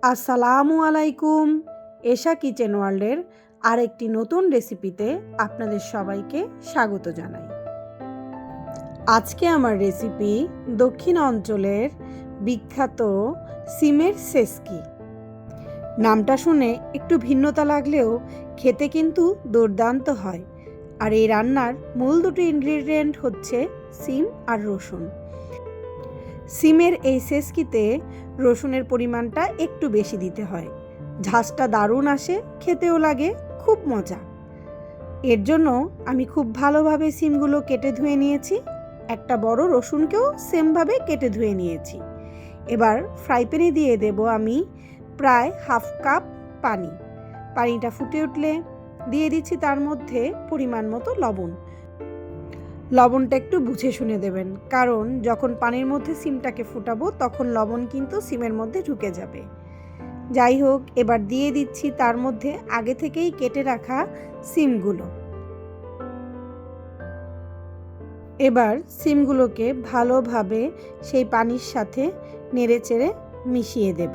আসসালামু আলাইকুম। এশা কিচেন ওয়ার্ল্ডের আরেকটি নতুন রেসিপিতে আপনাদের সবাইকে স্বাগত জানাই। আজকে আমার রেসিপি দক্ষিণ অঞ্চলের বিখ্যাত সিমের সেসকি। নামটা শুনে একটু ভিন্নতা লাগলেও খেতে কিন্তু দুর্দান্ত হয়। আর এই রান্নার মূল দুটো ইনগ্রিডিয়েন্ট হচ্ছে সিম আর রসুন। সিমের এই সেসকিতে রসুনের পরিমাণটা একটু বেশি দিতে হয়, ঝাঁজটা দারুণ আসে, খেতেও লাগে খুব মজা। এর জন্য আমি খুব ভালোভাবে সিমগুলো কেটে ধুয়ে নিয়েছি, একটা বড় রসুনকেও সেমভাবে কেটে ধুয়ে নিয়েছি। এবার ফ্রাই প্যানে দিয়ে দেব আমি প্রায় হাফ কাপ পানি। পানিটা ফুটে উঠলে দিয়ে দিচ্ছি তার মধ্যে পরিমাণ মতো লবণ। লবণটা একটু বুঝে শুনে দেবেন, কারণ যখন পানির মধ্যে সিমটাকে ফুটাবো তখন লবণ কিন্তু সিমের মধ্যে ঢুকে যাবে। যাই হোক, এবার দিয়ে দিচ্ছি তার মধ্যে আগে থেকেই কেটে রাখা সিমগুলো। এবার সিমগুলোকে ভালোভাবে সেই পানির সাথে নেড়েচেড়ে মিশিয়ে দেব।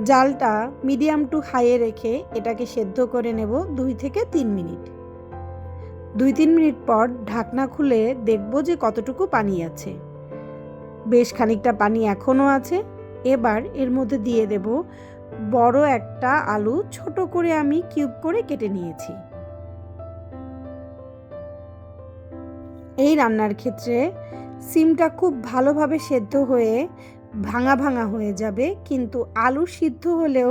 জালটা মিডিয়াম টু হাইয়ে রেখে এটাকে সেদ্ধ করে নেব 2 থেকে 3 মিনিট। 2-3 মিনিট পর ঢাকনা খুলে দেখব যে কতটুকু পানি আছে। বেশ খানিকটা পানি এখনও আছে। এবার এর মধ্যে দিয়ে দেব বড় একটা আলু, ছোট করে আমি কিউব করে কেটে নিয়েছি। এই রান্নার ক্ষেত্রে সিমটা খুব ভালোভাবে সেদ্ধ হয়ে ভাঙা ভাঙা হয়ে যাবে, কিন্তু আলু সিদ্ধ হলেও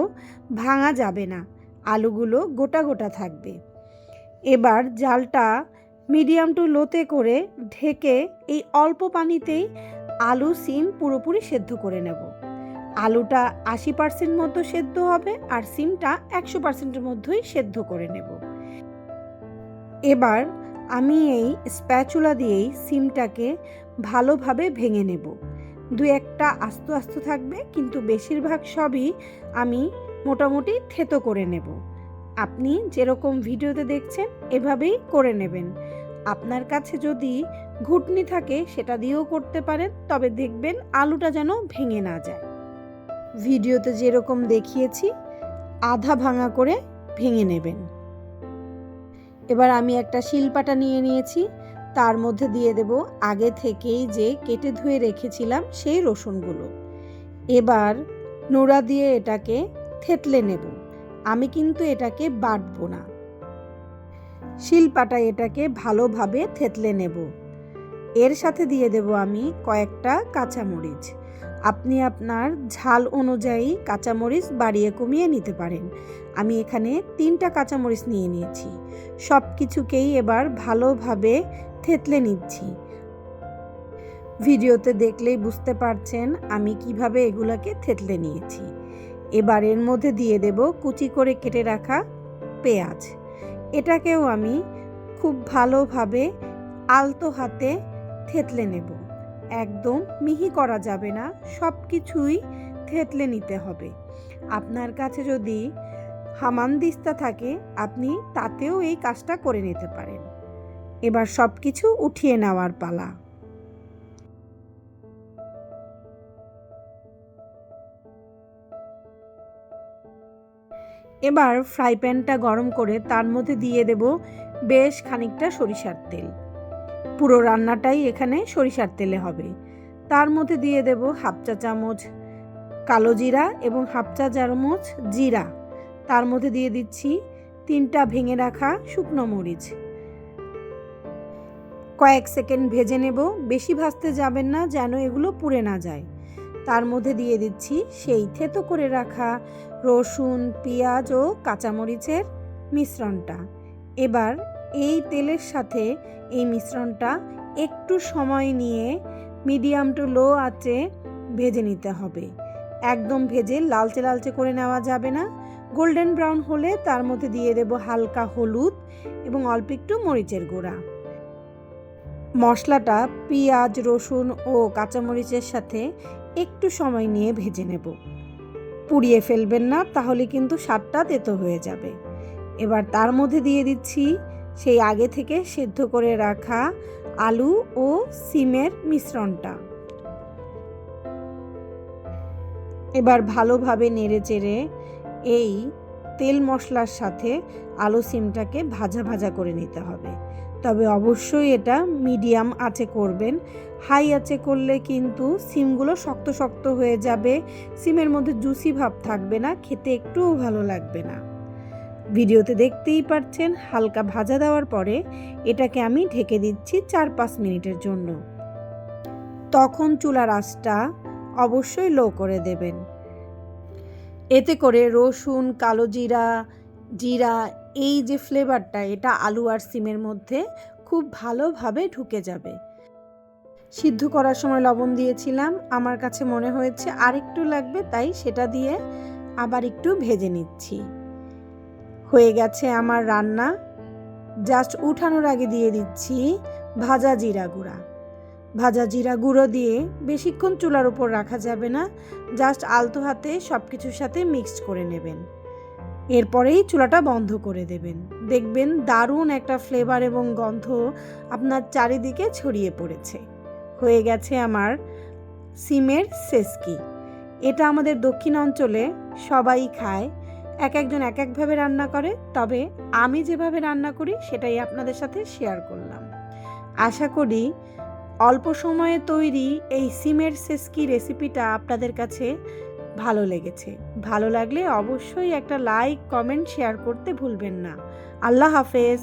ভাঙা যাবে না, আলুগুলো গোটা গোটা থাকবে। এবার জালটা মিডিয়াম টু লোতে করে ঢেকে এই অল্প পানিতেই আলু সিম পুরোপুরি সেদ্ধ করে নেব। আলুটা 80% মতো সেদ্ধ হবে আর সিমটা 100%-এর মধ্যেই সেদ্ধ করে নেব। এবার আমি এই স্প্যাচুলা দিয়েই সিমটাকে ভালোভাবে ভেঙে নেব। 2-1টা আস্ত আস্ত থাকবে, কিন্তু বেশিরভাগ সবই আমি মোটামুটি থেতো করে নেব। আপনি যেরকম ভিডিওতে দেখছেন এভাবেই করে নেবেন। আপনার কাছে যদি ঘুটনি থাকে সেটা দিয়েও করতে পারেন, তবে দেখবেন আলুটা যেন ভেঙে না যায়। ভিডিওতে যেরকম দেখিয়েছি আধা ভাঙা করে ভেঙে নেবেন। এবার আমি একটা শিলপাটা নিয়ে নিয়েছি, তার মধ্যে দিয়ে দেব আগে থেকেই যে কেটে ধুয়ে রেখেছিলাম সেই রসুনগুলো। এবার নোড়া দিয়ে এটাকে থেতলে নেব। আমি কিন্তু এটাকে বাটবো না, শিলপাটায় এটাকে ভালোভাবে থেতলে নেব। এর সাথে দিয়ে দেব আমি কয়েকটা কাঁচামরিচ। আপনি আপনার ঝাল অনুযায়ী কাঁচামরিচ বাড়িয়ে কমিয়ে নিতে পারেন। আমি এখানে 3টা কাঁচামরিচ নিয়ে নিয়েছি। সব কিছুকেই এবার ভালোভাবে থেতলে নিচ্ছি। ভিডিওতে দেখলেই বুঝতে পারছেন আমি কিভাবে এগুলাকে থেতলে নিয়েছি। এবার এর মধ্যে দিয়ে দেব কুচি করে কেটে রাখা পেঁয়াজ। এটাকেও আমি খুব ভালোভাবে আলতো হাতে থেতলে নেব। একদম মিহি করা যাবে না, সব কিছুই থেতলে নিতে হবে। আপনার কাছে যদি হামানদিস্তা থাকে আপনি তাতেও এই কাজটা করে নিতে পারেন। এবার সব কিছু উঠিয়ে নেওয়ার পালা। এবার ফ্রাই প্যানটা গরম করে তার মধ্যে দিয়ে দেব বেশ খানিকটা সরিষার তেল। পুরো রান্নাটাই এখানে সরিষার তেলে হবে। তার মধ্যে দিয়ে দেব হাফ চা চামচ কালো জিরা এবং হাফ চা চামচ জিরা। তার মধ্যে দিয়ে দিচ্ছি 3টা ভেঙে রাখা শুকনো মরিচ। কয়েক সেকেন্ড ভেজে নেব, বেশি ভাজতে যাবেন না যেন এগুলো পুড়ে না যায়। তার মধ্যে দিয়ে দিচ্ছি সেই থেতো করে রাখা রসুন, পেঁয়াজ ও কাঁচামরিচের মিশ্রণটা। এবার এই তেলের সাথে এই মিশ্রণটা একটু সময় নিয়ে মিডিয়াম টু লো আঁচে ভেজে নিতে হবে। একদম ভেজে লালচে লালচে করে নেওয়া যাবে না। গোল্ডেন ব্রাউন হলে তার মধ্যে দিয়ে দেব হালকা হলুদ এবং অল্প একটু মরিচের গুঁড়া। মশলাটা পেঁয়াজ, রসুন ও কাঁচামরিচের সাথে একটু সময় নিয়ে ভেজে নেব। পুড়িয়ে ফেলবেন না, তাহলে কিন্তু স্বাদটা তেতো হয়ে যাবে। এবার তার মধ্যে দিয়ে দিচ্ছি সেই আগে থেকে সেদ্ধ করে রাখা আলু ও সিমের মিশ্রণটা। এবার ভালোভাবে নেড়েচেড়ে এই তেল মশলার সাথে আলু সিমটাকে ভাজা ভাজা করে নিতে হবে। তবে অবশ্যই এটা মিডিয়াম আঁচে করবেন। হাই আঁচে করলে কিন্তু সিমগুলো শক্ত শক্ত হয়ে যাবে, সিমের মধ্যে জুসি ভাব থাকবে না, খেতে একটুও ভালো লাগবে না। ভিডিওতে দেখতেই পাচ্ছেন হালকা ভাজা দেওয়ার পরে এটাকে আমি ঢেকে দিচ্ছি 4-5 মিনিটের জন্য। তখন চুলার আঁচটা অবশ্যই লো করে দেবেন। এতে করে রসুন, কালো জিরা, জিরা এই যে ফ্লেভারটা এটা আলু আর সিমের মধ্যে খুব ভালোভাবে ঢুকে যাবে। সিদ্ধ করার সময় লবণ দিয়েছিলাম, আমার কাছে মনে হয়েছে আরেকটু লাগবে, তাই সেটা দিয়ে আবার একটু ভেজে নিচ্ছি। হয়ে গেছে আমার রান্না। জাস্ট উঠানোর আগে দিয়ে দিচ্ছি ভাজা জিরা গুঁড়া। ভাজা জিরা গুঁড়ো দিয়ে বেশিক্ষণ চুলার উপর রাখা যাবে না, জাস্ট আলতো হাতে সব কিছুর সাথে মিক্সড করে নেবেন। এরপরেই চুলাটা বন্ধ করে দেবেন। দেখবেন দারুণ একটা ফ্লেভার এবং গন্ধ আপনার চারিদিকে ছড়িয়ে পড়েছে। হয়ে গেছে আমার সিমের সেসকি। এটা আমাদের দক্ষিণ অঞ্চলে সবাই খায়, এক একজন এক একভাবে রান্না করে, তবে আমি যেভাবে রান্না করি সেটাই আপনাদের সাথে শেয়ার করলাম। আশা করি অল্প সময়ে তৈরি এই সিমের সেসকি রেসিপিটা আপনাদের কাছে ভালো লেগেছে। ভালো লাগলে অবশ্যই একটা লাইক, কমেন্ট, শেয়ার করতে ভুলবেন না। আল্লাহ হাফেজ।